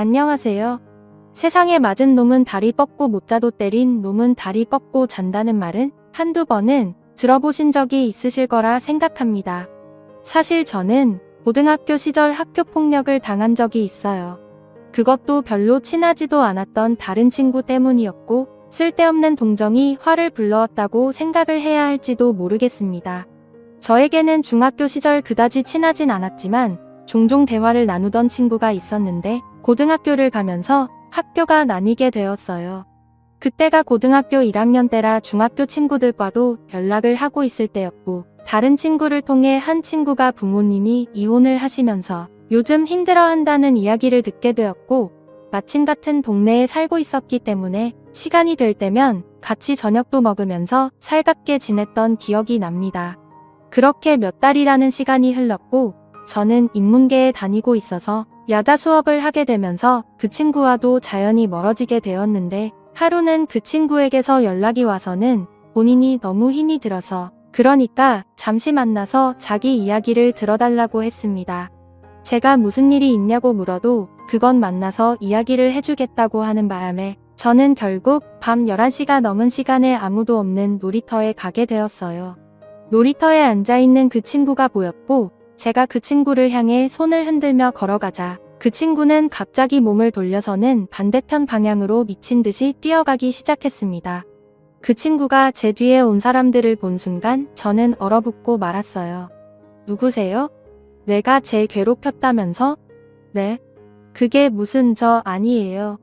안녕하세요. 세상에 맞은 놈은 다리 뻗고 못 자도 때린 놈은 다리 뻗고 잔다는 말은 한두 번은 들어보신 적이 있으실 거라 생각합니다. 사실 저는 고등학교 시절 학교 폭력을 당한 적이 있어요. 그것도 별로 친하지도 않았던 다른 친구 때문이었고 쓸데없는 동정이 화를 불러왔다고 생각을 해야 할지도 모르겠습니다. 저에게는 중학교 시절 그다지 친하진 않았지만 종종 대화를 나누던 친구가 있었는데 고등학교를 가면서 학교가 나뉘게 되었어요. 그때가 고등학교 1학년 때라 중학교 친구들과도 연락을 하고 있을 때였고 다른 친구를 통해 한 친구가 부모님이 이혼을 하시면서 요즘 힘들어한다는 이야기를 듣게 되었고 마침 같은 동네에 살고 있었기 때문에 시간이 될 때면 같이 저녁도 먹으면서 살갑게 지냈던 기억이 납니다. 그렇게 몇 달이라는 시간이 흘렀고 저는 인문계에 다니고 있어서 야자 수업을 하게 되면서 그 친구와도 자연히 멀어지게 되었는데 하루는 그 친구에게서 연락이 와서는 본인이 너무 힘이 들어서 그러니까 잠시 만나서 자기 이야기를 들어달라고 했습니다. 제가 무슨 일이 있냐고 물어도 그건 만나서 이야기를 해주겠다고 하는 바람에 저는 결국 밤 11시가 넘은 시간에 아무도 없는 놀이터에 가게 되었어요. 놀이터에 앉아있는 그 친구가 보였고 제가 그 친구를 향해 손을 흔들며 걸어가자 그 친구는 갑자기 몸을 돌려서는 반대편 방향으로 미친 듯이 뛰어가기 시작했습니다. 그 친구가 제 뒤에 온 사람들을 본 순간 저는 얼어붙고 말았어요. 누구세요? 내가 쟤 괴롭혔다면서? 네. 그게 무슨 저 아니에요.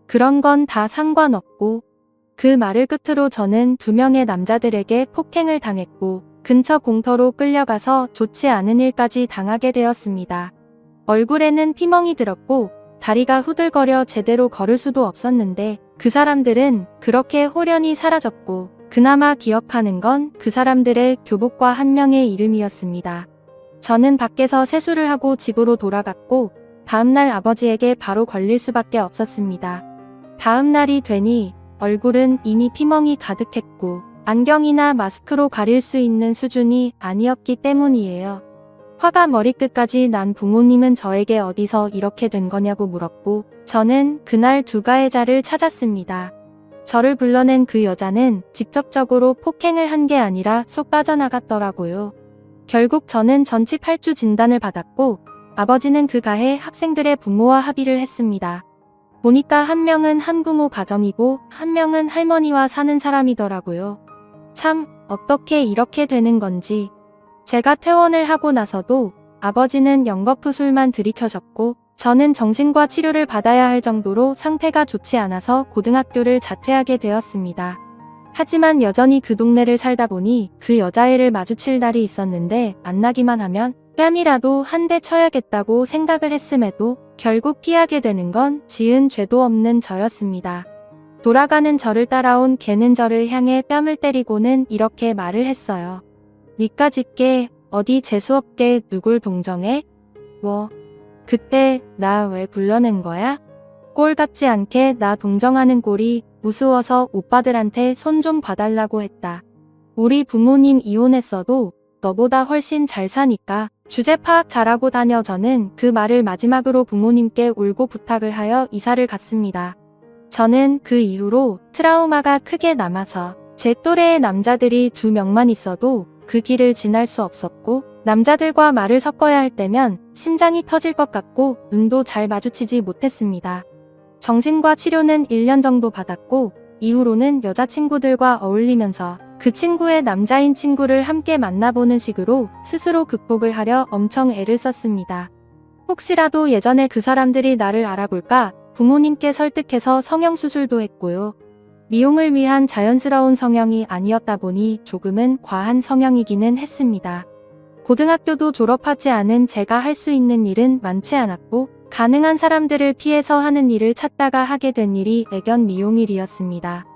그런 건 다 상관없고. 그 말을 끝으로 저는 2명의 남자들에게 폭행을 당했고 근처 공터로 끌려가서 좋지 않은 일까지 당하게 되었습니다. 얼굴에는 피멍이 들었고 다리가 후들거려 제대로 걸을 수도 없었는데 그 사람들은 그렇게 홀연히 사라졌고 그나마 기억하는 건 그 사람들의 교복과 한 명의 이름이었습니다. 저는 밖에서 세수를 하고 집으로 돌아갔고 다음날 아버지에게 바로 걸릴 수밖에 없었습니다. 다음날이 되니 얼굴은 이미 피멍이 가득했고 안경이나 마스크로 가릴 수 있는 수준이 아니었기 때문이에요. 화가 머리끝까지 난 부모님은 저에게 어디서 이렇게 된 거냐고 물었고 저는 그날 두 가해자를 찾았습니다. 저를 불러낸 그 여자는 직접적으로 폭행을 한 게 아니라 쏙 빠져나갔더라고요. 결국 저는 전치 8주 진단을 받았고 아버지는 그 가해 학생들의 부모와 합의를 했습니다. 보니까 한 명은 한부모 가정이고 한 명은 할머니와 사는 사람이더라고요. 참 어떻게 이렇게 되는 건지. 제가 퇴원을 하고 나서도 아버지는 연거푸 술만 들이켜졌고 저는 정신과 치료를 받아야 할 정도로 상태가 좋지 않아서 고등학교를 자퇴하게 되었습니다. 하지만 여전히 그 동네를 살다 보니 그 여자애를 마주칠 날이 있었는데 만나기만 하면 뺨이라도 한 대 쳐야겠다고 생각을 했음에도 결국 피하게 되는 건 지은 죄도 없는 저였습니다. 돌아가는 저를 따라온 걔는 저를 향해 뺨을 때리고는 이렇게 말을 했어요. 니까짓게 어디 재수없게 누굴 동정해? 뭐 그때 나 왜 불러낸 거야? 꼴 같지 않게 나 동정하는 꼴이 우스워서 오빠들한테 손 좀 봐달라고 했다. 우리 부모님 이혼했어도 너보다 훨씬 잘 사니까 주제 파악 잘하고 다녀. 저는 그 말을 마지막으로 부모님께 울고 부탁을 하여 이사를 갔습니다. 저는 그 이후로 트라우마가 크게 남아서 제 또래의 남자들이 2명만 있어도 그 길을 지날 수 없었고 남자들과 말을 섞어야 할 때면 심장이 터질 것 같고 눈도 잘 마주치지 못했습니다. 정신과 치료는 1년 정도 받았고 이후로는 여자친구들과 어울리면서 그 친구의 남자인 친구를 함께 만나보는 식으로 스스로 극복을 하려 엄청 애를 썼습니다. 혹시라도 예전에 그 사람들이 나를 알아볼까 부모님께 설득해서 성형수술도 했고요. 미용을 위한 자연스러운 성형이 아니었다 보니 조금은 과한 성형이기는 했습니다. 고등학교도 졸업하지 않은 제가 할 수 있는 일은 많지 않았고 가능한 사람들을 피해서 하는 일을 찾다가 하게 된 일이 애견 미용일이었습니다.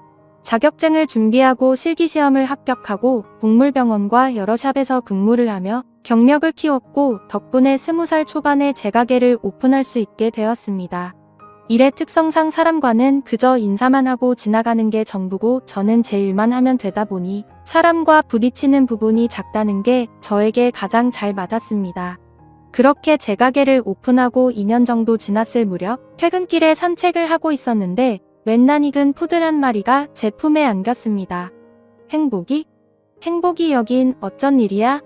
자격증을 준비하고 실기시험을 합격하고 동물병원과 여러 샵에서 근무를 하며 경력을 키웠고 덕분에 20살 초반에 제 가게를 오픈할 수 있게 되었습니다. 일의 특성상 사람과는 그저 인사만 하고 지나가는 게 전부고 저는 제 일만 하면 되다 보니 사람과 부딪히는 부분이 작다는 게 저에게 가장 잘 맞았습니다. 그렇게 제 가게를 오픈하고 2년 정도 지났을 무렵 퇴근길에 산책을 하고 있었는데 웬 낯익은 푸들 한 마리가 제 품에 안겼습니다. 행복이? 행복이 여긴 어쩐 일이야?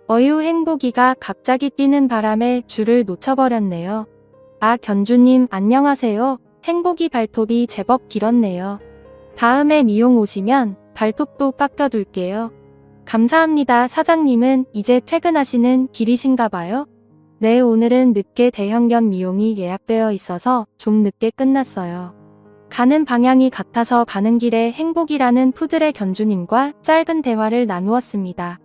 어휴, 행복이가 갑자기 뛰는 바람에 줄을 놓쳐버렸네요. 아, 견주님 안녕하세요. 행복이 발톱이 제법 길었네요. 다음에 미용 오시면 발톱도 깎아둘게요. 감사합니다. 사장님은 이제 퇴근하시는 길이신가 봐요? 네, 오늘은 늦게 대형견 미용이 예약되어 있어서 좀 늦게 끝났어요. 가는 방향이 같아서 가는 길에 행복이라는 푸들의 견주님과 짧은 대화를 나누었습니다.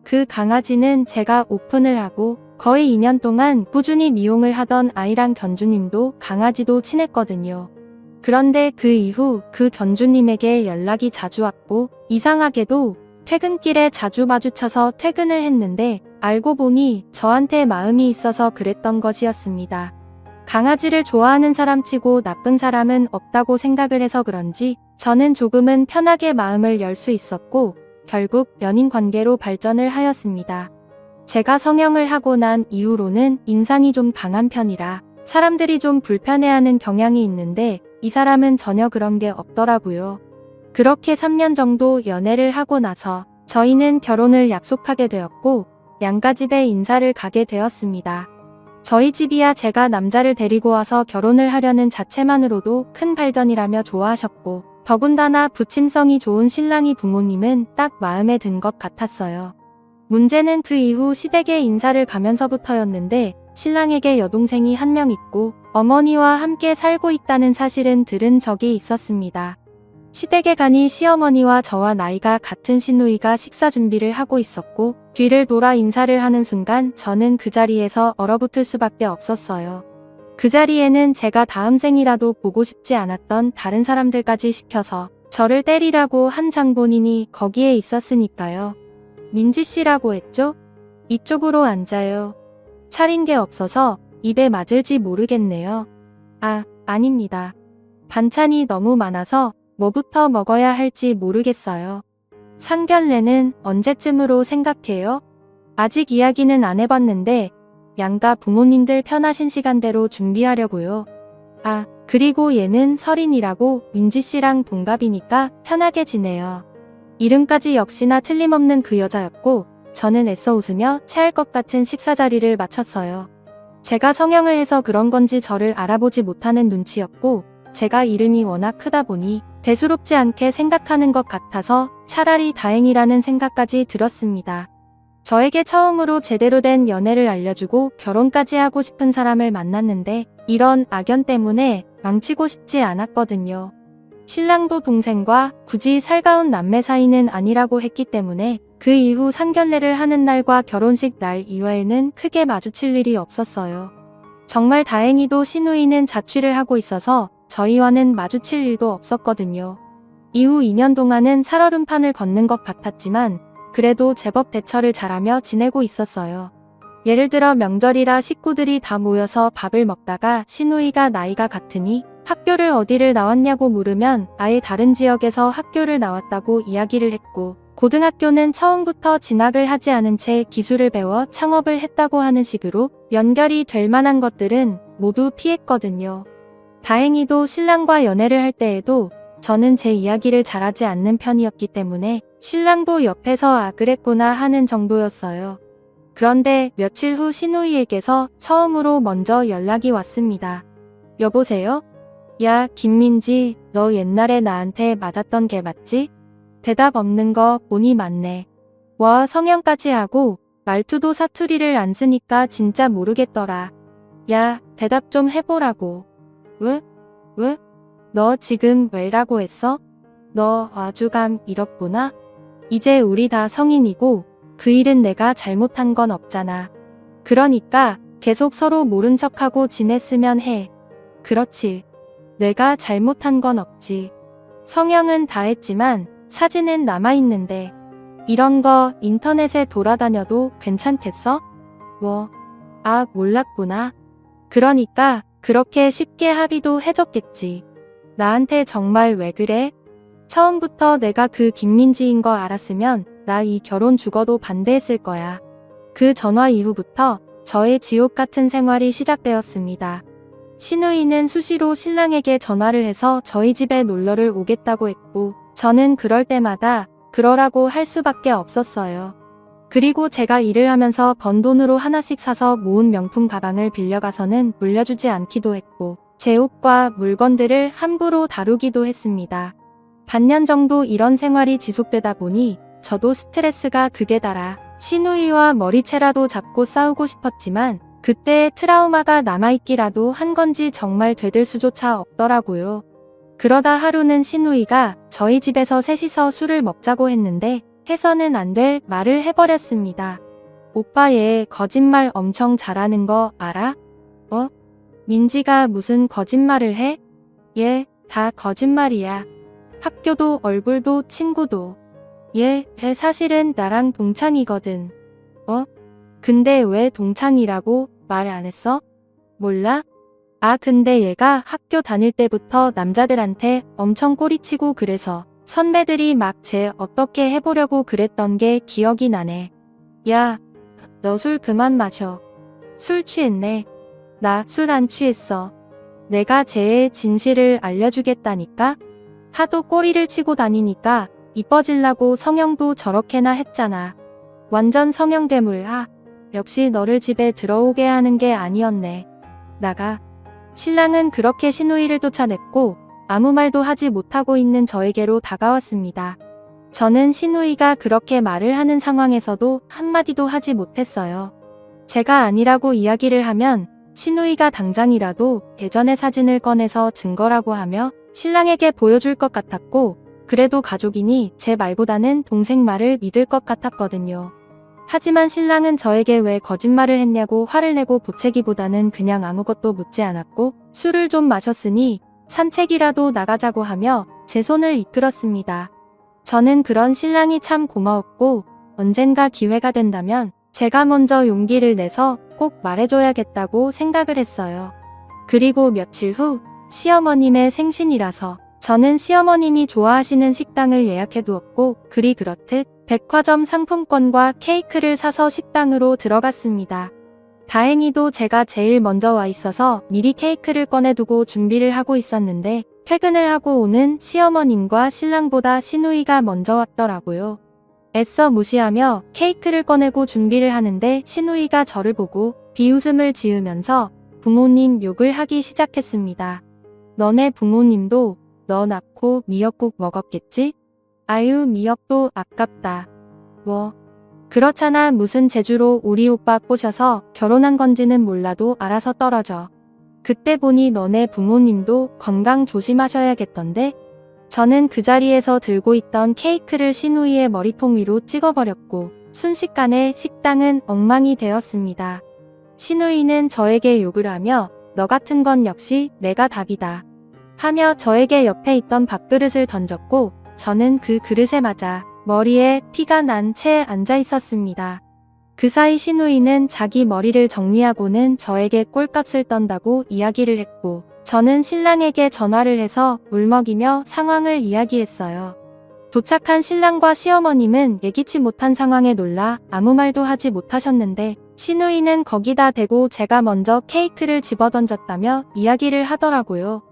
그 강아지는 제가 오픈을 하고 거의 2년 동안 꾸준히 미용을 하던 아이랑 견주님도 강아지도 친했거든요. 그런데 그 이후 그 견주님에게 연락이 자주 왔고 이상하게도 퇴근길에 자주 마주쳐서 퇴근을 했는데 알고 보니 저한테 마음이 있어서 그랬던 것이었습니다. 강아지를 좋아하는 사람치고 나쁜 사람은 없다고 생각을 해서 그런지 저는 조금은 편하게 마음을 열 수 있었고 결국 연인 관계로 발전을 하였습니다. 제가 성형을 하고 난 이후로는 인상이 좀 강한 편이라 사람들이 좀 불편해하는 경향이 있는데 이 사람은 전혀 그런 게 없더라고요. 그렇게 3년 정도 연애를 하고 나서 저희는 결혼을 약속하게 되었고 양가집에 인사를 가게 되었습니다. 저희 집이야 제가 남자를 데리고 와서 결혼을 하려는 자체만으로도 큰 발전이라며 좋아하셨고 더군다나 부침성이 좋은 신랑이 부모님은 딱 마음에 든 것 같았어요. 문제는 그 이후 시댁에 인사를 가면서부터였는데 신랑에게 여동생이 한 명 있고 어머니와 함께 살고 있다는 사실은 들은 적이 있었습니다. 시댁에 가니 시어머니와 저와 나이가 같은 시누이가 식사 준비를 하고 있었고 뒤를 돌아 인사를 하는 순간 저는 그 자리에서 얼어붙을 수밖에 없었어요. 그 자리에는 제가 다음 생이라도 보고 싶지 않았던 다른 사람들까지 시켜서 저를 때리라고 한 장본인이 거기에 있었으니까요. 민지씨라고 했죠? 이쪽으로 앉아요. 차린 게 없어서 입에 맞을지 모르겠네요. 아, 아닙니다. 반찬이 너무 많아서 뭐부터 먹어야 할지 모르겠어요. 상견례는 언제쯤으로 생각해요? 아직 이야기는 안 해봤는데 양가 부모님들 편하신 시간대로 준비하려고요. 아, 그리고 얘는 설인이라고 민지씨랑 동갑이니까 편하게 지내요. 이름까지 역시나 틀림없는 그 여자였고 저는 애써 웃으며 체할 것 같은 식사 자리를 마쳤어요. 제가 성형을 해서 그런 건지 저를 알아보지 못하는 눈치였고 제가 이름이 워낙 크다 보니 대수롭지 않게 생각하는 것 같아서 차라리 다행이라는 생각까지 들었습니다. 저에게 처음으로 제대로 된 연애를 알려주고 결혼까지 하고 싶은 사람을 만났는데 이런 악연 때문에 망치고 싶지 않았거든요. 신랑도 동생과 굳이 살가운 남매 사이는 아니라고 했기 때문에 그 이후 상견례를 하는 날과 결혼식 날 이외에는 크게 마주칠 일이 없었어요. 정말 다행히도 시누이는 자취를 하고 있어서 저희와는 마주칠 일도 없었거든요. 이후 2년 동안은 살얼음판을 걷는 것 같았지만 그래도 제법 대처를 잘하며 지내고 있었어요. 예를 들어 명절이라 식구들이 다 모여서 밥을 먹다가 시누이가 나이가 같으니 학교를 어디를 나왔냐고 물으면 아예 다른 지역에서 학교를 나왔다고 이야기를 했고 고등학교는 처음부터 진학을 하지 않은 채 기술을 배워 창업을 했다고 하는 식으로 연결이 될 만한 것들은 모두 피했거든요. 다행히도 신랑과 연애를 할 때에도 저는 제 이야기를 잘하지 않는 편이었기 때문에 신랑도 옆에서 아 그랬구나 하는 정도였어요. 그런데 며칠 후 시누이에게서 처음으로 먼저 연락이 왔습니다. 여보세요? 야 김민지, 너 옛날에 나한테 맞았던 걔 맞지? 대답 없는 거 보니 맞네. 와 성형까지 하고 말투도 사투리를 안 쓰니까 진짜 모르겠더라. 야 대답 좀 해보라고. 왜? 왜? 너 지금 왜라고 했어? 너 아주감 이렇구나? 이제 우리 다 성인이고 그 일은 내가 잘못한 건 없잖아. 그러니까 계속 서로 모른 척하고 지냈으면 해. 그렇지. 내가 잘못한 건 없지. 성형은 다 했지만 사진은 남아있는데 이런 거 인터넷에 돌아다녀도 괜찮겠어? 뭐? 아 몰랐구나. 그러니까 그렇게 쉽게 합의도 해줬겠지. 나한테 정말 왜 그래? 처음부터 내가 그 김민지인 거 알았으면 나 이 결혼 죽어도 반대했을 거야. 그 전화 이후부터 저의 지옥 같은 생활이 시작되었습니다. 시누이는 수시로 신랑에게 전화를 해서 저희 집에 놀러를 오겠다고 했고, 저는 그럴 때마다 그러라고 할 수밖에 없었어요. 그리고 제가 일을 하면서 번 돈으로 하나씩 사서 모은 명품 가방을 빌려가서는 물려주지 않기도 했고, 제 옷과 물건들을 함부로 다루기도 했습니다. 반년 정도 이런 생활이 지속되다 보니 저도 스트레스가 극에 달아 시누이와 머리채라도 잡고 싸우고 싶었지만 그때의 트라우마가 남아있기라도 한 건지 정말 되들 수조차 없더라고요. 그러다 하루는 시누이가 저희 집에서 셋이서 술을 먹자고 했는데 해서는 안 될 말을 해버렸습니다. 오빠 얘 거짓말 엄청 잘하는 거 알아? 민지가 무슨 거짓말을 해? 얘 다 거짓말이야. 학교도 얼굴도 친구도. 얘 사실은 나랑 동창이거든. 근데 왜 동창이라고 말 안 했어? 몰라? 근데 얘가 학교 다닐 때부터 남자들한테 엄청 꼬리치고 그래서 선배들이 막 쟤 어떻게 해보려고 그랬던 게 기억이 나네. 야, 너 술 그만 마셔. 술 취했네. 나 술 안 취했어. 내가 쟤의 진실을 알려주겠다니까? 하도 꼬리를 치고 다니니까 이뻐지려고 성형도 저렇게나 했잖아. 완전 성형괴물. 역시 너를 집에 들어오게 하는 게 아니었네. 나가. 신랑은 그렇게 시누이를 쫓아냈고 아무 말도 하지 못하고 있는 저에게로 다가왔습니다. 저는 시누이가 그렇게 말을 하는 상황에서도 한마디도 하지 못했어요. 제가 아니라고 이야기를 하면 시누이가 당장이라도 예전의 사진을 꺼내서 증거라고 하며 신랑에게 보여줄 것 같았고, 그래도 가족이니 제 말보다는 동생 말을 믿을 것 같았거든요. 하지만 신랑은 저에게 왜 거짓말을 했냐고 화를 내고 보채기보다는 그냥 아무것도 묻지 않았고 술을 좀 마셨으니 산책이라도 나가자고 하며 제 손을 이끌었습니다. 저는 그런 신랑이 참 고마웠고 언젠가 기회가 된다면 제가 먼저 용기를 내서 꼭 말해줘야겠다고 생각을 했어요. 그리고 며칠 후 시어머님의 생신이라서 저는 시어머님이 좋아하시는 식당을 예약해두었고 그리 그렇듯 백화점 상품권과 케이크를 사서 식당으로 들어갔습니다. 다행히도 제가 제일 먼저 와 있어서 미리 케이크를 꺼내두고 준비를 하고 있었는데 퇴근을 하고 오는 시어머님과 신랑보다 시누이가 먼저 왔더라고요. 애써 무시하며 케이크를 꺼내고 준비를 하는데 시누이가 저를 보고 비웃음을 지으면서 부모님 욕을 하기 시작했습니다. 너네 부모님도 너 낳고 미역국 먹었겠지? 아유 미역도 아깝다. 그렇잖아. 무슨 재주로 우리 오빠 꼬셔서 결혼한 건지는 몰라도 알아서 떨어져. 그때 보니 너네 부모님도 건강 조심하셔야겠던데? 저는 그 자리에서 들고 있던 케이크를 시누이의 머리통 위로 찍어버렸고 순식간에 식당은 엉망이 되었습니다. 시누이는 저에게 욕을 하며 너 같은 건 역시 내가 답이다 하며 저에게 옆에 있던 밥그릇을 던졌고 저는 그 그릇에 맞아 머리에 피가 난 채 앉아 있었습니다. 그 사이 시누이는 자기 머리를 정리하고는 저에게 꼴값을 떤다고 이야기를 했고 저는 신랑에게 전화를 해서 울먹이며 상황을 이야기했어요. 도착한 신랑과 시어머님은 예기치 못한 상황에 놀라 아무 말도 하지 못하셨는데 시누이는 거기다 대고 제가 먼저 케이크를 집어던졌다며 이야기를 하더라고요.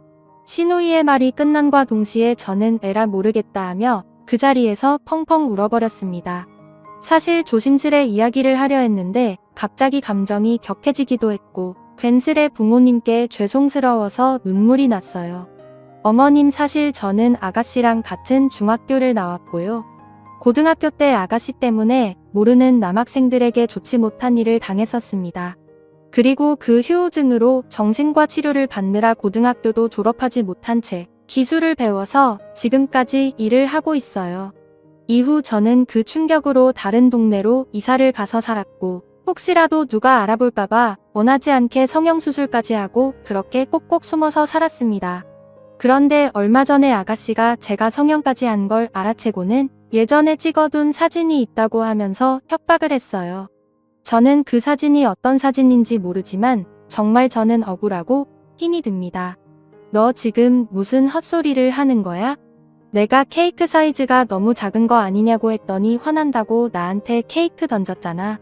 시누이의 말이 끝난과 동시에 저는 에라 모르겠다 하며 그 자리에서 펑펑 울어버렸습니다. 사실 조심스레 이야기를 하려 했는데 갑자기 감정이 격해지기도 했고 괜스레 부모님께 죄송스러워서 눈물이 났어요. 어머님 사실 저는 아가씨랑 같은 중학교를 나왔고요. 고등학교 때 아가씨 때문에 모르는 남학생들에게 좋지 못한 일을 당했었습니다. 그리고 그 후유증으로 정신과 치료를 받느라 고등학교도 졸업하지 못한 채 기술을 배워서 지금까지 일을 하고 있어요. 이후 저는 그 충격으로 다른 동네로 이사를 가서 살았고 혹시라도 누가 알아볼까봐 원하지 않게 성형수술까지 하고 그렇게 꼭꼭 숨어서 살았습니다. 그런데 얼마 전에 아가씨가 제가 성형까지 한 걸 알아채고는 예전에 찍어둔 사진이 있다고 하면서 협박을 했어요. 저는 그 사진이 어떤 사진인지 모르지만 정말 저는 억울하고 힘이 듭니다. 너 지금 무슨 헛소리를 하는 거야? 내가 케이크 사이즈가 너무 작은 거 아니냐고 했더니 화난다고 나한테 케이크 던졌잖아.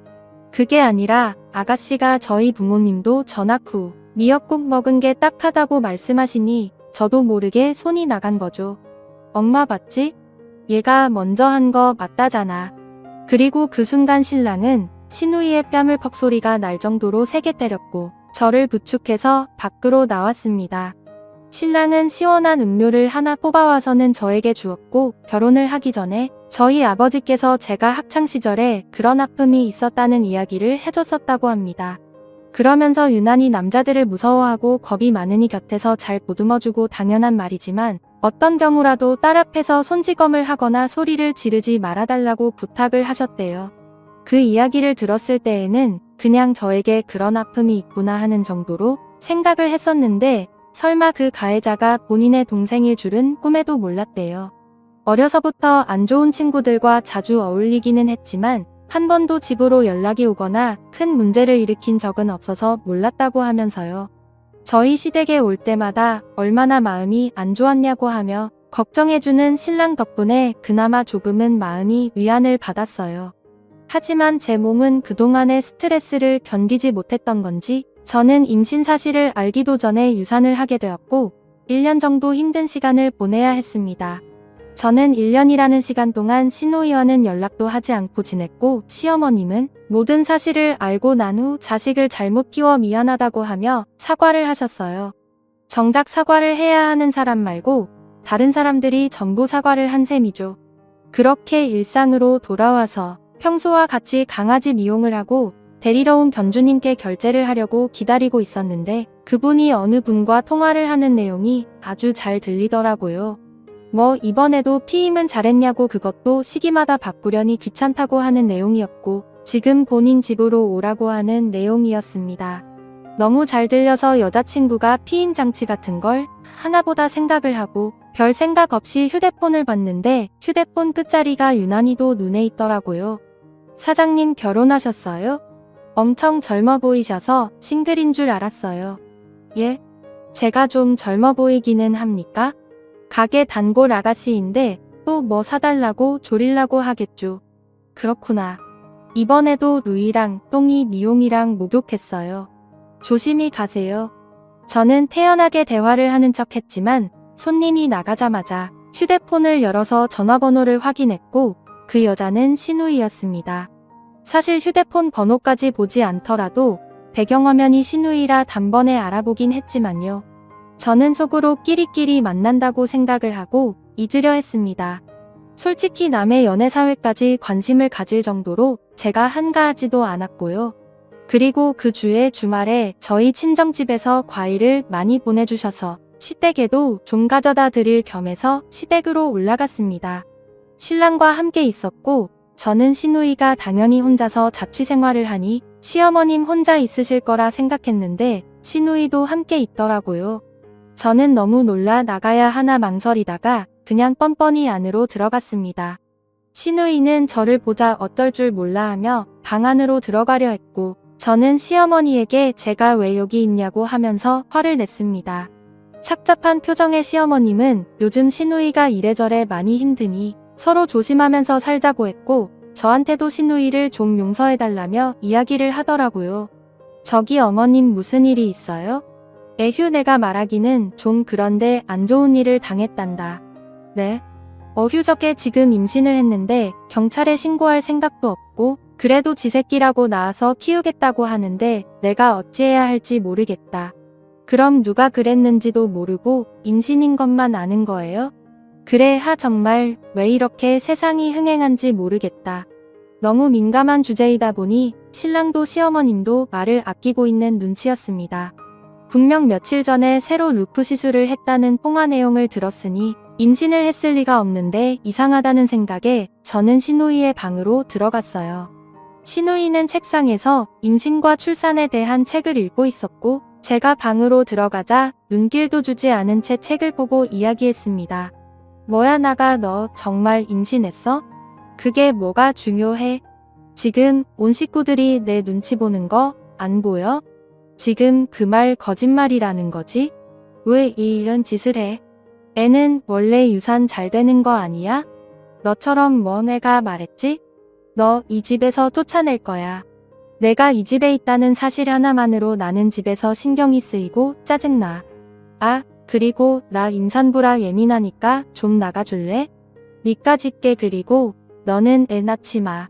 그게 아니라 아가씨가 저희 부모님도 전학 후 미역국 먹은 게 딱하다고 말씀하시니 저도 모르게 손이 나간 거죠. 엄마 봤지? 얘가 먼저 한 거 맞다잖아. 그리고 그 순간 신랑은 시누이의 뺨을 퍽 소리가 날 정도로 세게 때렸고 저를 부축해서 밖으로 나왔습니다. 신랑은 시원한 음료를 하나 뽑아와서는 저에게 주었고 결혼을 하기 전에 저희 아버지께서 제가 학창시절에 그런 아픔이 있었다는 이야기를 해줬었다고 합니다. 그러면서 유난히 남자들을 무서워하고 겁이 많으니 곁에서 잘 보듬어주고 당연한 말이지만 어떤 경우라도 딸 앞에서 손찌검을 하거나 소리를 지르지 말아달라고 부탁을 하셨대요. 그 이야기를 들었을 때에는 그냥 저에게 그런 아픔이 있구나 하는 정도로 생각을 했었는데 설마 그 가해자가 본인의 동생일 줄은 꿈에도 몰랐대요. 어려서부터 안 좋은 친구들과 자주 어울리기는 했지만 한 번도 집으로 연락이 오거나 큰 문제를 일으킨 적은 없어서 몰랐다고 하면서요. 저희 시댁에 올 때마다 얼마나 마음이 안 좋았냐고 하며 걱정해주는 신랑 덕분에 그나마 조금은 마음이 위안을 받았어요. 하지만 제 몸은 그동안의 스트레스를 견디지 못했던 건지 저는 임신 사실을 알기도 전에 유산을 하게 되었고 1년 정도 힘든 시간을 보내야 했습니다. 저는 1년이라는 시간 동안 시누이와는 연락도 하지 않고 지냈고 시어머님은 모든 사실을 알고 난 후 자식을 잘못 키워 미안하다고 하며 사과를 하셨어요. 정작 사과를 해야 하는 사람 말고 다른 사람들이 전부 사과를 한 셈이죠. 그렇게 일상으로 돌아와서 평소와 같이 강아지 미용을 하고 데리러 온 견주님께 결제를 하려고 기다리고 있었는데 그분이 어느 분과 통화를 하는 내용이 아주 잘 들리더라고요. 뭐 이번에도 피임은 잘했냐고 그것도 시기마다 바꾸려니 귀찮다고 하는 내용이었고 지금 본인 집으로 오라고 하는 내용이었습니다. 너무 잘 들려서 여자친구가 피임 장치 같은 걸 하나보다 생각을 하고 별 생각 없이 휴대폰을 봤는데 휴대폰 끝자리가 유난히도 눈에 있더라고요. 사장님 결혼하셨어요? 엄청 젊어 보이셔서 싱글인 줄 알았어요. 예? 제가 좀 젊어 보이기는 합니까? 가게 단골 아가씨인데 또 뭐 사달라고 조리려고 하겠죠. 그렇구나. 이번에도 루이랑 똥이 미용이랑 목욕했어요. 조심히 가세요. 저는 태연하게 대화를 하는 척 했지만 손님이 나가자마자 휴대폰을 열어서 전화번호를 확인했고 그 여자는 시누이였습니다. 사실 휴대폰 번호까지 보지 않더라도 배경화면이 시누이라 단번에 알아보긴 했지만요. 저는 속으로 끼리끼리 만난다고 생각을 하고 잊으려 했습니다. 솔직히 남의 연애 사회까지 관심을 가질 정도로 제가 한가하지도 않았고요. 그리고 그 주에 주말에 저희 친정집에서 과일을 많이 보내주셔서 시댁에도 좀 가져다 드릴 겸해서 시댁으로 올라갔습니다. 신랑과 함께 있었고 저는 시누이가 당연히 혼자서 자취생활을 하니 시어머님 혼자 있으실 거라 생각했는데 시누이도 함께 있더라고요. 저는 너무 놀라 나가야 하나 망설이다가 그냥 뻔뻔히 안으로 들어갔습니다. 시누이는 저를 보자 어쩔 줄 몰라 하며 방 안으로 들어가려 했고 저는 시어머니에게 제가 왜 여기 있냐고 하면서 화를 냈습니다. 착잡한 표정의 시어머님은 요즘 시누이가 이래저래 많이 힘드니 서로 조심하면서 살자고 했고 저한테도 시누이를 좀 용서해달라며 이야기를 하더라고요. 저기 어머님 무슨 일이 있어요? 에휴 내가 말하기는 좀 그런데 안 좋은 일을 당했단다. 네? 어휴저께 지금 임신을 했는데 경찰에 신고할 생각도 없고 그래도 지 새끼라고 낳아서 키우겠다고 하는데 내가 어찌해야 할지 모르겠다. 그럼 누가 그랬는지도 모르고 임신인 것만 아는 거예요? 그래 정말 왜 이렇게 세상이 흥행한지 모르겠다. 너무 민감한 주제이다 보니 신랑도 시어머님도 말을 아끼고 있는 눈치였습니다. 분명 며칠 전에 새로 루프 시술을 했다는 통화 내용을 들었으니 임신을 했을 리가 없는데 이상하다는 생각에 저는 시누이의 방으로 들어갔어요. 시누이는 책상에서 임신과 출산에 대한 책을 읽고 있었고 제가 방으로 들어가자 눈길도 주지 않은 채 책을 보고 이야기했습니다. 뭐야 나가 너 정말 임신했어? 그게 뭐가 중요해? 지금 온 식구들이 내 눈치 보는 거 안 보여? 지금 그 말 거짓말이라는 거지? 왜 이런 짓을 해? 애는 원래 유산 잘 되는 거 아니야? 너처럼 뭐 내가 말했지? 너 이 집에서 쫓아낼 거야. 내가 이 집에 있다는 사실 하나만으로 나는 집에서 신경이 쓰이고 짜증나. 아, 그리고 나 임산부라 예민하니까 좀 나가줄래? 니까 짖게. 그리고 너는 애 낳지 마.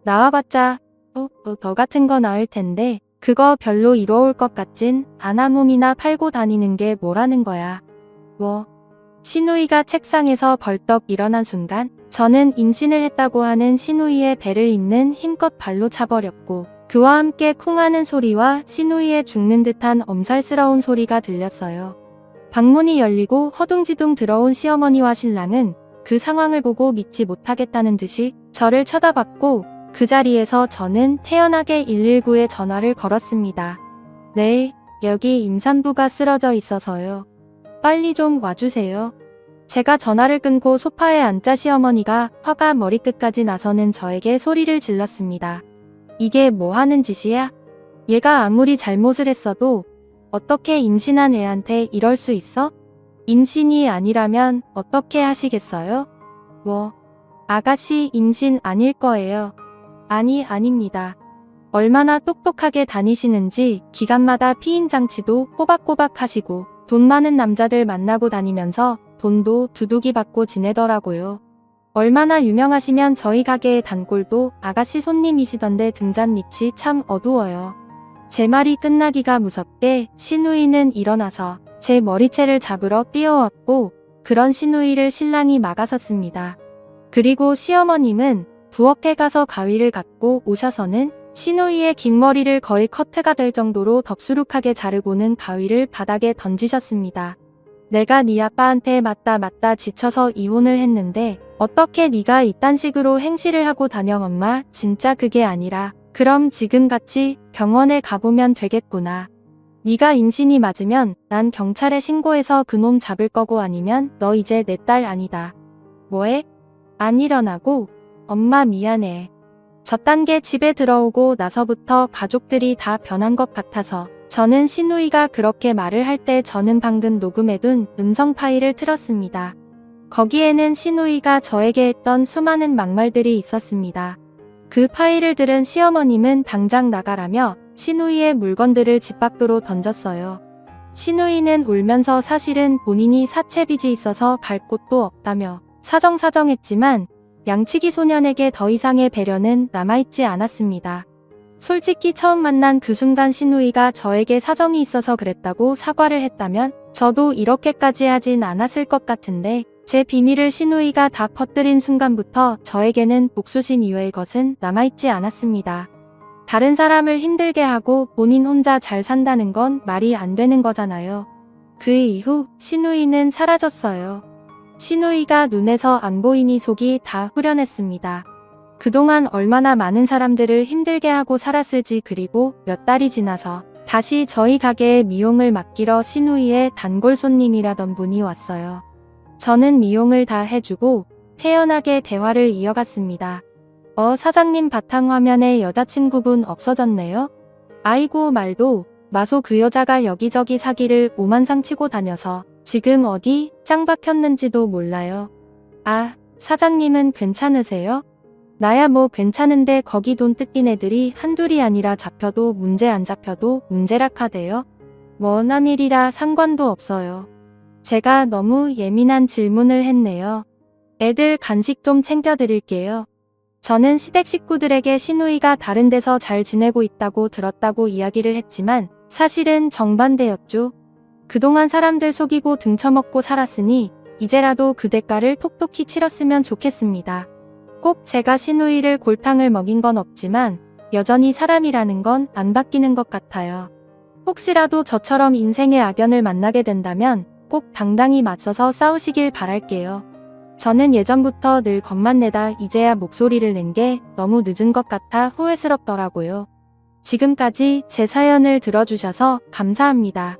나와봤자 너 같은 거 나을 텐데 그거 별로 이로울 것 같진 않아. 몸이나 팔고 다니는 게 뭐라는 거야. 뭐. 시누이가 책상에서 벌떡 일어난 순간 저는 임신을 했다고 하는 시누이의 배를 잇는 힘껏 발로 차버렸고 그와 함께 쿵하는 소리와 시누이의 죽는 듯한 엄살스러운 소리가 들렸어요. 방문이 열리고 허둥지둥 들어온 시어머니와 신랑은 그 상황을 보고 믿지 못하겠다는 듯이 저를 쳐다봤고 그 자리에서 저는 태연하게 119에 전화를 걸었습니다. 네, 여기 임산부가 쓰러져 있어서요. 빨리 좀 와주세요. 제가 전화를 끊고 소파에 앉자 시어머니가 화가 머리끝까지 나서는 저에게 소리를 질렀습니다. 이게 뭐 하는 짓이야? 얘가 아무리 잘못을 했어도 어떻게 임신한 애한테 이럴 수 있어? 임신이 아니라면 어떻게 하시겠어요? 뭐, 아가씨 임신 아닐 거예요. 아니, 아닙니다. 얼마나 똑똑하게 다니시는지 기간마다 피임장치도 꼬박꼬박 하시고 돈 많은 남자들 만나고 다니면서 돈도 두둑이 받고 지내더라고요. 얼마나 유명하시면 저희 가게의 단골도 아가씨 손님이시던데 등잔 밑이 참 어두워요. 제 말이 끝나기가 무섭게 시누이는 일어나서 제 머리채를 잡으러 뛰어왔고 그런 시누이를 신랑이 막아섰습니다. 그리고 시어머님은 부엌에 가서 가위를 갖고 오셔서는 시누이의 긴 머리를 거의 커트가 될 정도로 덥수룩하게 자르고는 가위를 바닥에 던지셨습니다. 내가 네 아빠한테 맞다 지쳐서 이혼을 했는데 어떻게 네가 이딴 식으로 행실을 하고 다녀. 엄마 진짜 그게 아니라 그럼 지금같이 병원에 가보면 되겠구나. 네가 임신이 맞으면 난 경찰에 신고해서 그놈 잡을 거고 아니면 너 이제 내 딸 아니다. 뭐해? 안 일어나고? 엄마 미안해. 저딴 게 집에 들어오고 나서부터 가족들이 다 변한 것 같아서 저는 시누이가 그렇게 말을 할 때 저는 방금 녹음해둔 음성 파일을 틀었습니다. 거기에는 시누이가 저에게 했던 수많은 막말들이 있었습니다. 그 파일을 들은 시어머님은 당장 나가라며 시누이의 물건들을 집 밖으로 던졌어요. 시누이는 울면서 사실은 본인이 사채빚이 있어서 갈 곳도 없다며 사정사정했지만 양치기 소년에게 더 이상의 배려는 남아있지 않았습니다. 솔직히 처음 만난 그 순간 시누이가 저에게 사정이 있어서 그랬다고 사과를 했다면 저도 이렇게까지 하진 않았을 것 같은데 제 비밀을 시누이가 다 퍼뜨린 순간부터 저에게는 복수심 이외의 것은 남아있지 않았습니다. 다른 사람을 힘들게 하고 본인 혼자 잘 산다는 건 말이 안 되는 거잖아요. 그 이후 시누이는 사라졌어요. 시누이가 눈에서 안 보이니 속이 다 후련했습니다. 그동안 얼마나 많은 사람들을 힘들게 하고 살았을지. 그리고 몇 달이 지나서 다시 저희 가게에 미용을 맡기러 시누이의 단골 손님이라던 분이 왔어요. 저는 미용을 다 해주고 태연하게 대화를 이어갔습니다. 사장님 바탕화면에 여자친구분 없어졌네요? 아이고 말도 마소. 그 여자가 여기저기 사기를 오만상 치고 다녀서 지금 어디 짱 박혔는지도 몰라요. 아, 사장님은 괜찮으세요? 나야 뭐 괜찮은데 거기 돈 뜯긴 애들이 한둘이 아니라 잡혀도 문제 안 잡혀도 문제락하대요. 뭐 남일이라 상관도 없어요. 제가 너무 예민한 질문을 했네요. 애들 간식 좀 챙겨드릴게요. 저는 시댁 식구들에게 시누이가 다른 데서 잘 지내고 있다고 들었다고 이야기를 했지만 사실은 정반대였죠. 그동안 사람들 속이고 등쳐먹고 살았으니 이제라도 그 대가를 톡톡히 치렀으면 좋겠습니다. 꼭 제가 시누이를 골탕을 먹인 건 없지만 여전히 사람이라는 건 안 바뀌는 것 같아요. 혹시라도 저처럼 인생의 악연을 만나게 된다면 꼭 당당히 맞서서 싸우시길 바랄게요. 저는 예전부터 늘 겁만 내다 이제야 목소리를 낸 게 너무 늦은 것 같아 후회스럽더라고요. 지금까지 제 사연을 들어주셔서 감사합니다.